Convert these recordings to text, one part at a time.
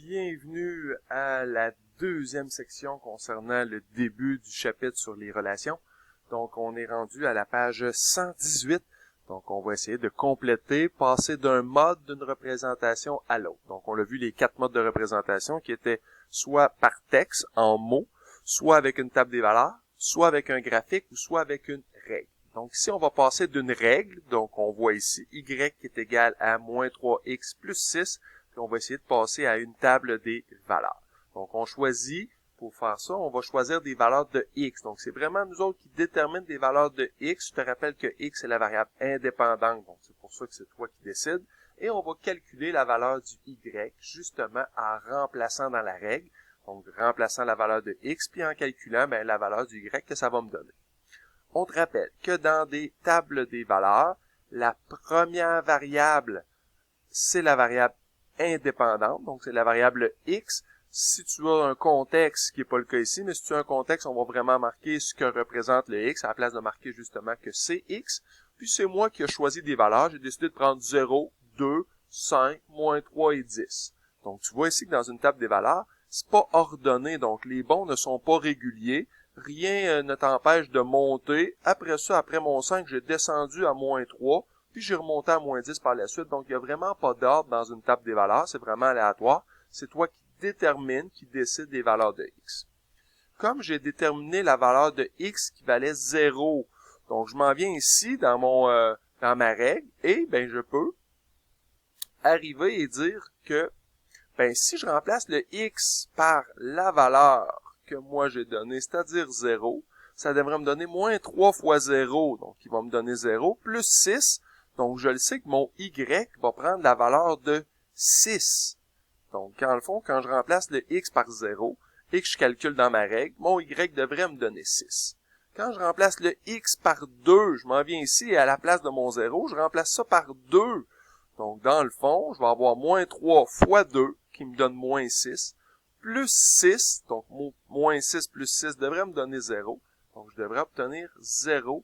Bienvenue à la deuxième section concernant le début du chapitre sur les relations. Donc, on est rendu à la page 118. Donc, on va essayer de compléter, passer d'un mode d'une représentation à l'autre. Donc, on a vu les 4 modes de représentation qui étaient soit par texte, en mots, soit avec une table des valeurs, soit avec un graphique ou soit avec une règle. Donc, ici, on va passer d'une règle. Donc, on voit ici y qui est égal à moins 3x plus 6. Puis, on va essayer de passer à une table des valeurs. Donc, on choisit, pour faire ça, on va choisir des valeurs de x. Donc, c'est vraiment nous autres qui déterminent des valeurs de x. Je te rappelle que x est la variable indépendante. Donc, c'est pour ça que c'est toi qui décides. Et on va calculer la valeur du y, justement, en remplaçant dans la règle. Donc, remplaçant la valeur de x, puis en calculant la valeur du y que ça va me donner. On te rappelle que dans des tables des valeurs, la première variable, c'est la variable indépendante, donc c'est la variable x. Si tu as un contexte, ce qui n'est pas le cas ici, mais si tu as un contexte, on va vraiment marquer ce que représente le x, à la place de marquer justement que c'est x. Puis c'est moi qui ai choisi des valeurs, j'ai décidé de prendre 0, 2, 5, moins 3 et 10. Donc tu vois ici que dans une table des valeurs, c'est pas ordonné, donc les bons ne sont pas réguliers. Rien ne t'empêche de monter. Après ça, après mon 5, j'ai descendu à moins 3, puis j'ai remonté à moins 10 par la suite. Donc, il n'y a vraiment pas d'ordre dans une table des valeurs. C'est vraiment aléatoire. C'est toi qui détermine, qui décide des valeurs de x. Comme j'ai déterminé la valeur de x qui valait 0, donc je m'en viens ici dans ma règle, et je peux arriver et dire que si je remplace le x par la valeur que moi j'ai donnée, c'est-à-dire 0, ça devrait me donner moins 3 fois 0, donc il va me donner 0, plus 6, donc je le sais que mon y va prendre la valeur de 6. Donc, dans le fond, quand je remplace le x par 0 et que je calcule dans ma règle, mon y devrait me donner 6. Quand je remplace le x par 2, je m'en viens ici et à la place de mon 0, je remplace ça par 2. Donc, dans le fond, je vais avoir moins 3 fois 2, qui me donne moins 6, plus 6, donc moins 6 plus 6 devrait me donner 0. Donc, je devrais obtenir 0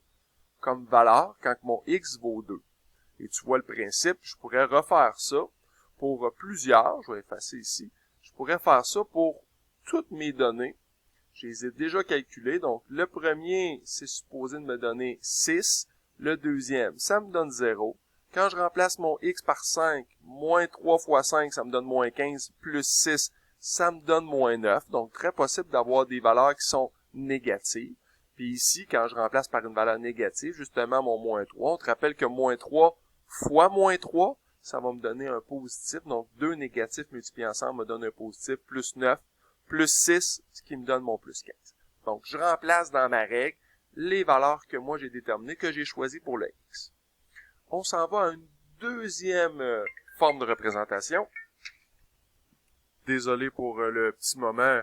comme valeur quand mon x vaut 2. Et tu vois le principe, je pourrais refaire ça pour plusieurs, je vais effacer ici, je pourrais faire ça pour toutes mes données. Je les ai déjà calculées, donc le premier, c'est supposé de me donner 6, le deuxième, ça me donne 0. Quand je remplace mon x par 5, moins 3 fois 5, ça me donne moins 15, plus 6, ça me donne moins 9. Donc, très possible d'avoir des valeurs qui sont négatives. Puis ici, quand je remplace par une valeur négative, justement mon moins 3, on te rappelle que moins 3 fois moins 3, ça va me donner un positif. Donc, 2 négatifs multipliés ensemble me donnent un positif, plus 9, plus 6, ce qui me donne mon plus 15. Donc, je remplace dans ma règle les valeurs que moi j'ai déterminées, que j'ai choisies pour le x. On s'en va à une deuxième forme de représentation. Désolé pour le petit moment,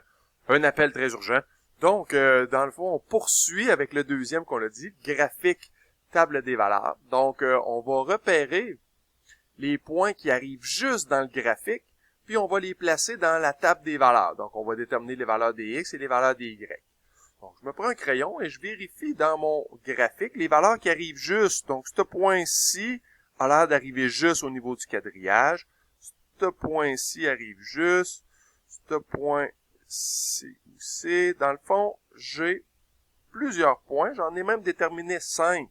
un appel très urgent. Donc, dans le fond, on poursuit avec le deuxième qu'on a dit, graphique, table des valeurs. Donc, on va repérer les points qui arrivent juste dans le graphique, puis on va les placer dans la table des valeurs. Donc, on va déterminer les valeurs des x et les valeurs des y. Donc, je me prends un crayon et je vérifie dans mon graphique les valeurs qui arrivent juste. Donc, ce point-ci a l'air d'arriver juste au niveau du quadrillage. Ce point-ci arrive juste. Ce point-ci aussi. Dans le fond, j'ai plusieurs points. J'en ai même déterminé 5.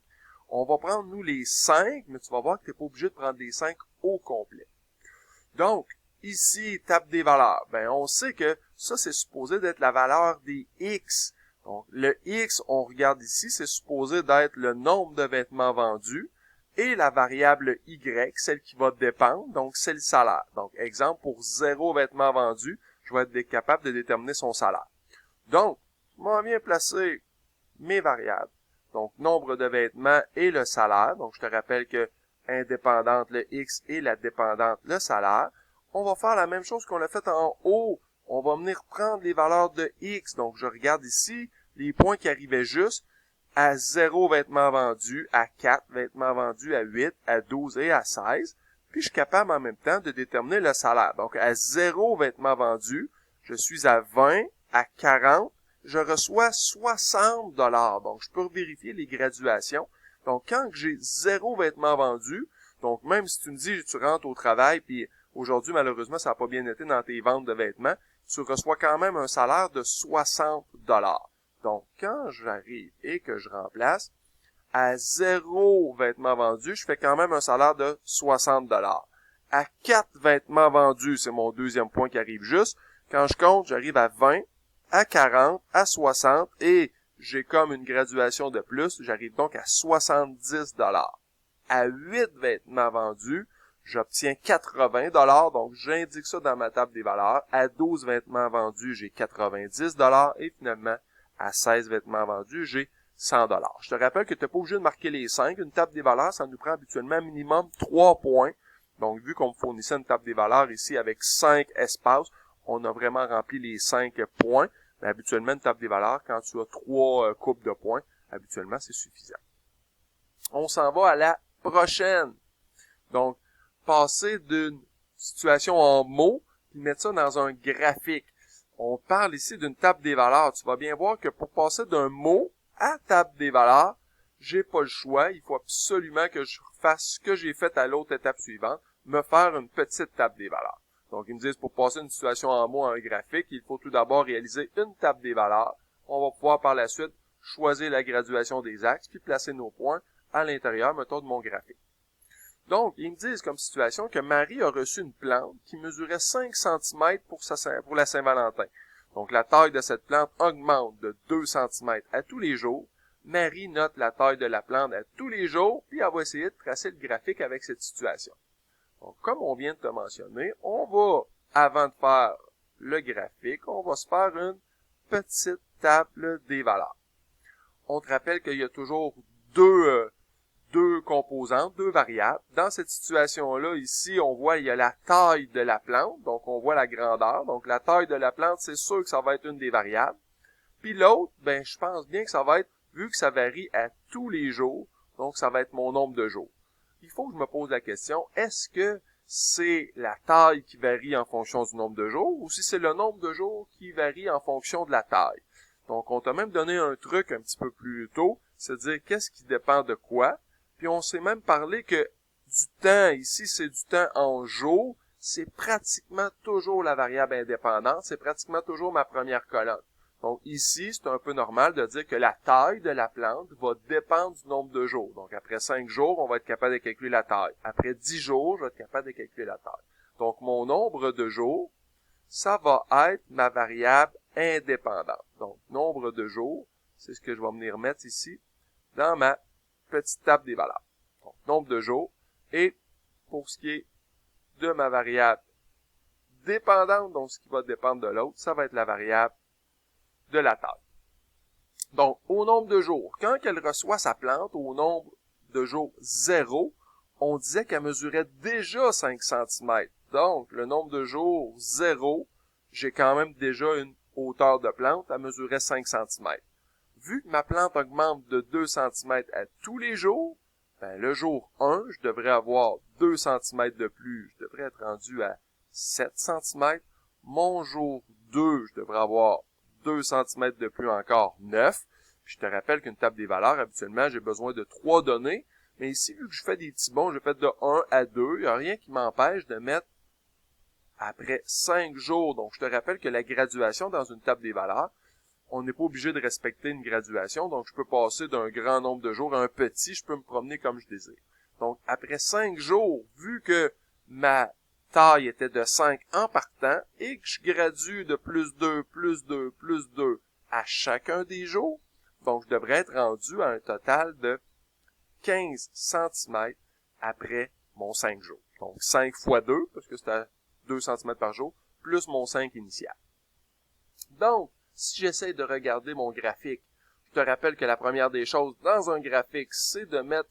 On va prendre, nous, les 5, mais tu vas voir que tu n'es pas obligé de prendre les 5 au complet. Donc, ici, table des valeurs. On sait que ça, c'est supposé d'être la valeur des x. Donc, le x, on regarde ici, c'est supposé d'être le nombre de vêtements vendus et la variable y, celle qui va dépendre, donc c'est le salaire. Donc, exemple, pour 0 vêtements vendus, je vais être capable de déterminer son salaire. Donc, je m'en viens placer mes variables. Donc, nombre de vêtements et le salaire. Donc, je te rappelle que indépendante, le x et la dépendante, le salaire. On va faire la même chose qu'on a fait en haut. On va venir prendre les valeurs de x. Donc, je regarde ici les points qui arrivaient juste à 0 vêtements vendus, à 4 vêtements vendus, à 8, à 12 et à 16. Puis, je suis capable en même temps de déterminer le salaire. Donc, à 0 vêtements vendus, je suis à 20, à 40, je reçois 60 $. Donc, je peux vérifier les graduations. Donc, quand j'ai 0 vêtements vendus, donc même si tu me dis, tu rentres au travail, puis aujourd'hui, malheureusement, ça n'a pas bien été dans tes ventes de vêtements, tu reçois quand même un salaire de 60 $. Donc, quand j'arrive et que je remplace à 0 vêtements vendus, je fais quand même un salaire de 60 $. À 4 vêtements vendus, c'est mon deuxième point qui arrive juste. Quand je compte, j'arrive à 20, à 40, à 60 et j'ai comme une graduation de plus. J'arrive donc à 70 $. À 8 vêtements vendus, j'obtiens 80 $. Donc, j'indique ça dans ma table des valeurs. À 12 vêtements vendus, j'ai 90 $. Et finalement, à 16 vêtements vendus, j'ai 100 $. Je te rappelle que tu n'es pas obligé de marquer les 5. Une table des valeurs, ça nous prend habituellement minimum 3 points. Donc, vu qu'on me fournissait une table des valeurs ici avec 5 espaces, on a vraiment rempli les 5 points. Mais habituellement, une table des valeurs, quand tu as 3 coupes de points, habituellement, c'est suffisant. On s'en va à la prochaine. Donc, passer d'une situation en mots, puis mettre ça dans un graphique. On parle ici d'une table des valeurs. Tu vas bien voir que pour passer d'un mot à table des valeurs, j'ai pas le choix. Il faut absolument que je fasse ce que j'ai fait à l'autre étape suivante, me faire une petite table des valeurs. Donc, ils me disent, pour passer d'une situation en mots à un graphique, il faut tout d'abord réaliser une table des valeurs. On va pouvoir par la suite choisir la graduation des axes, puis placer nos points à l'intérieur, mettons, de mon graphique. Donc, ils me disent comme situation que Marie a reçu une plante qui mesurait 5 cm pour la Saint-Valentin. Donc, la taille de cette plante augmente de 2 cm à tous les jours. Marie note la taille de la plante à tous les jours, puis elle va essayer de tracer le graphique avec cette situation. Donc, comme on vient de te mentionner, on va, avant de faire le graphique, on va se faire une petite table des valeurs. On te rappelle qu'il y a toujours deux composantes, deux variables. Dans cette situation-là, ici, on voit il y a la taille de la plante, donc on voit la grandeur. Donc, la taille de la plante, c'est sûr que ça va être une des variables. Puis l'autre, ben, je pense bien que ça va être, vu que ça varie à tous les jours, donc ça va être mon nombre de jours. Il faut que je me pose la question, est-ce que c'est la taille qui varie en fonction du nombre de jours ou si c'est le nombre de jours qui varie en fonction de la taille? Donc, on t'a même donné un truc un petit peu plus tôt, c'est-à-dire qu'est-ce qui dépend de quoi. Puis, on s'est même parlé que du temps, ici, c'est du temps en jours, c'est pratiquement toujours la variable indépendante, c'est pratiquement toujours ma première colonne. Donc ici, c'est un peu normal de dire que la taille de la plante va dépendre du nombre de jours. Donc après 5 jours, on va être capable de calculer la taille. Après 10 jours, je vais être capable de calculer la taille. Donc mon nombre de jours, ça va être ma variable indépendante. Donc nombre de jours, c'est ce que je vais venir mettre ici dans ma petite table des valeurs. Donc nombre de jours. Et pour ce qui est de ma variable dépendante, donc ce qui va dépendre de l'autre, ça va être la variable de la taille. Donc, au nombre de jours, quand elle reçoit sa plante, au nombre de jours 0, on disait qu'elle mesurait déjà 5 cm. Donc, le nombre de jours 0, j'ai quand même déjà une hauteur de plante, elle mesurait 5 cm. Vu que ma plante augmente de 2 cm à tous les jours, ben, le jour 1, je devrais avoir 2 cm de plus, je devrais être rendu à 7 cm. Mon jour 2, je devrais avoir 2 cm de plus encore, 9. Puis je te rappelle qu'une table des valeurs, habituellement, j'ai besoin de 3 données. Mais ici, vu que je fais des petits bons, je fais de 1 à 2. Il n'y a rien qui m'empêche de mettre après 5 jours. Donc, je te rappelle que la graduation dans une table des valeurs, on n'est pas obligé de respecter une graduation. Donc, je peux passer d'un grand nombre de jours à un petit. Je peux me promener comme je désire. Donc, après 5 jours, vu que ma taille était de 5 en partant et que je gradue de plus 2, plus 2, plus 2 à chacun des jours, donc je devrais être rendu à un total de 15 cm après mon 5 jours. Donc 5 fois 2, parce que c'est à 2 cm par jour, plus mon 5 initial. Donc, si j'essaie de regarder mon graphique, je te rappelle que la première des choses dans un graphique, c'est de mettre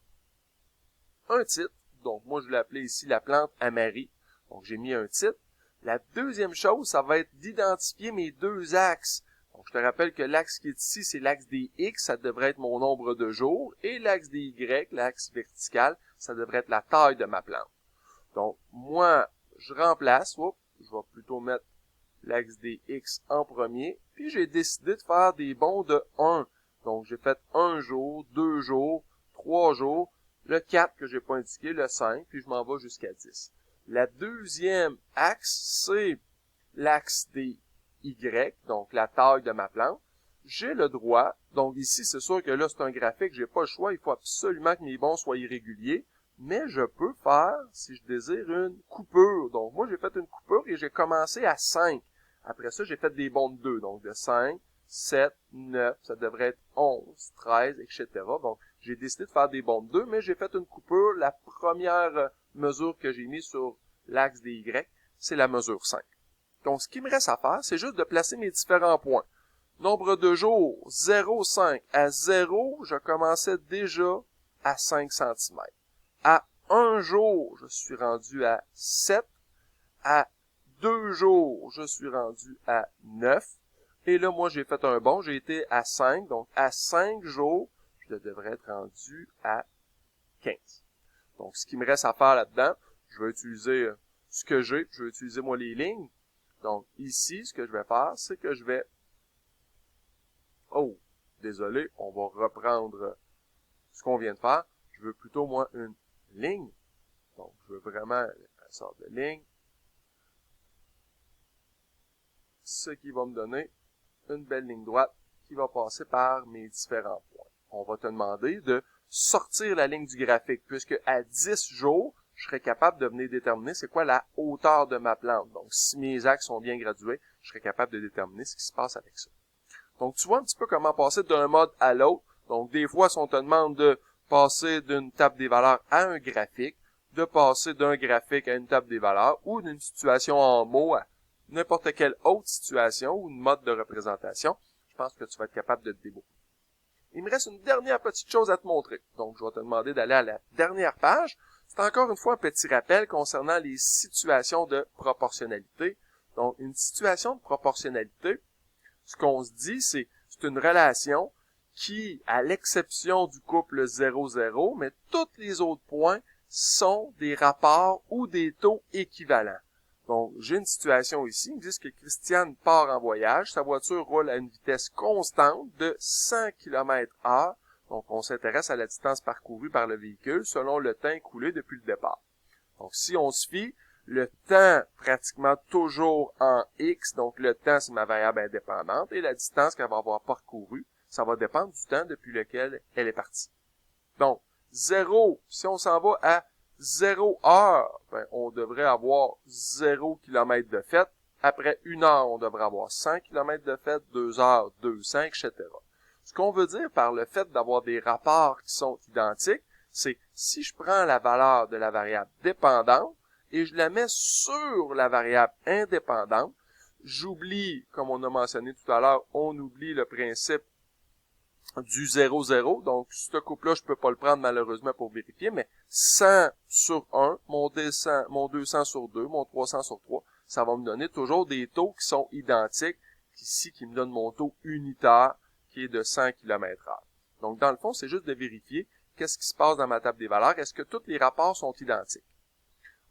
un titre. Donc moi, je l'ai appelé ici la plante à Marie. Donc, j'ai mis un titre. La deuxième chose, ça va être d'identifier mes deux axes. Donc, je te rappelle que l'axe qui est ici, c'est l'axe des X, ça devrait être mon nombre de jours. Et l'axe des Y, l'axe vertical, ça devrait être la taille de ma plante. Donc, moi, je remplace, je vais plutôt mettre l'axe des X en premier. Puis, j'ai décidé de faire des bonds de 1. Donc, j'ai fait 1 jour, 2 jours, 3 jours, le 4 que j'ai pas indiqué, le 5, puis je m'en vais jusqu'à 10. La deuxième axe, c'est l'axe des Y, donc la taille de ma plante. J'ai le droit, donc ici, c'est sûr que là, c'est un graphique, j'ai pas le choix, il faut absolument que mes bonds soient irréguliers, mais je peux faire, si je désire, une coupure. Donc, moi, j'ai fait une coupure et j'ai commencé à 5. Après ça, j'ai fait des bonds de 2, donc de 5, 7, 9, ça devrait être 11, 13, etc. Donc, j'ai décidé de faire des bonds de 2, mais j'ai fait une coupure. La première mesure que j'ai mise sur l'axe des Y, c'est la mesure 5. Donc, ce qui me reste à faire, c'est juste de placer mes différents points. Nombre de jours, 0, 5. À 0, je commençais déjà à 5 cm. À 1 jour, je suis rendu à 7. À 2 jours, je suis rendu à 9. Et là, moi, j'ai fait un bond, j'ai été à 5. Donc, à 5 jours, je devrais être rendu à 15. Donc, ce qui me reste à faire là-dedans, je vais utiliser ce que j'ai. Je vais utiliser, moi, les lignes. Donc, ici, ce que je vais faire, c'est que je vais... Oh, désolé, on va reprendre ce qu'on vient de faire. Je veux plutôt, moi, une ligne. Donc, je veux vraiment une sorte de ligne. Ce qui va me donner une belle ligne droite qui va passer par mes différents points. On va te demander de sortir la ligne du graphique, puisque à 10 jours, je serai capable de venir déterminer c'est quoi la hauteur de ma plante. Donc, si mes axes sont bien gradués, je serai capable de déterminer ce qui se passe avec ça. Donc, tu vois un petit peu comment passer d'un mode à l'autre. Donc, des fois, si on te demande de passer d'une table des valeurs à un graphique, de passer d'un graphique à une table des valeurs, ou d'une situation en mots à n'importe quelle autre situation ou une mode de représentation, je pense que tu vas être capable de te débrouiller. Il me reste une dernière petite chose à te montrer. Donc, je vais te demander d'aller à la dernière page. C'est encore une fois un petit rappel concernant les situations de proportionnalité. Donc, une situation de proportionnalité, ce qu'on se dit, c'est une relation qui, à l'exception du couple 0-0, mais tous les autres points sont des rapports ou des taux équivalents. Donc, j'ai une situation ici, ils me disent que Christiane part en voyage, sa voiture roule à une vitesse constante de 100 km/h. Donc, on s'intéresse à la distance parcourue par le véhicule selon le temps écoulé depuis le départ. Donc, si on se fie, le temps pratiquement toujours en X, donc le temps c'est ma variable indépendante, et la distance qu'elle va avoir parcourue, ça va dépendre du temps depuis lequel elle est partie. Donc, 0, si on s'en va à 0 heure, ben, on devrait avoir 0 km de fête. Après 1 heure, on devrait avoir 100 km de fête, 2 heures, 200, etc. Ce qu'on veut dire par le fait d'avoir des rapports qui sont identiques, c'est si je prends la valeur de la variable dépendante et je la mets sur la variable indépendante, j'oublie, comme on a mentionné tout à l'heure, on oublie le principe du 0,0. Donc, ce couple-là, je peux pas le prendre malheureusement pour vérifier, mais 100 sur 1, mon 200 sur 2, mon 300 sur 3, ça va me donner toujours des taux qui sont identiques, ici, qui me donne mon taux unitaire, qui est de 100 km/h. Donc, dans le fond, c'est juste de vérifier qu'est-ce qui se passe dans ma table des valeurs. Est-ce que tous les rapports sont identiques?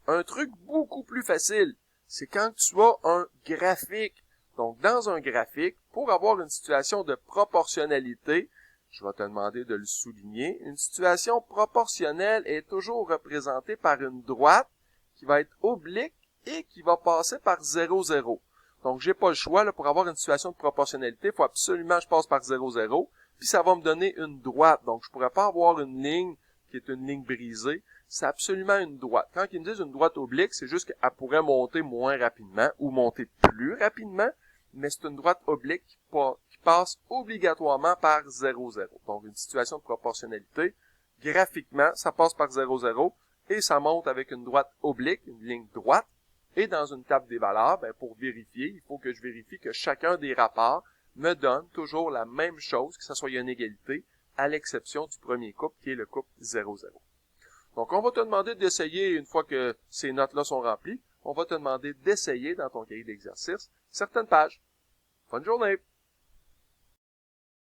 Un truc beaucoup plus facile, c'est quand tu as un graphique. Donc, dans un graphique, pour avoir une situation de proportionnalité, je vais te demander de le souligner, une situation proportionnelle est toujours représentée par une droite qui va être oblique et qui va passer par 0, 0. Donc, j'ai pas le choix, là, pour avoir une situation de proportionnalité, il faut absolument que je passe par 0, 0, puis ça va me donner une droite. Donc, je pourrais pas avoir une ligne qui est une ligne brisée, c'est absolument une droite. Quand ils me disent une droite oblique, c'est juste qu'elle pourrait monter moins rapidement ou monter plus rapidement, mais c'est une droite oblique qui passe obligatoirement par 0, 0. Donc, une situation de proportionnalité, graphiquement, ça passe par 0, 0, et ça monte avec une droite oblique, une ligne droite, et dans une table des valeurs, ben, pour vérifier, il faut que je vérifie que chacun des rapports me donne toujours la même chose, que ce soit une égalité, à l'exception du premier couple, qui est le couple 0, 0. Donc, on va te demander d'essayer, une fois que ces notes-là sont remplies, on va te demander d'essayer dans ton cahier d'exercice certaines pages. Bonne journée!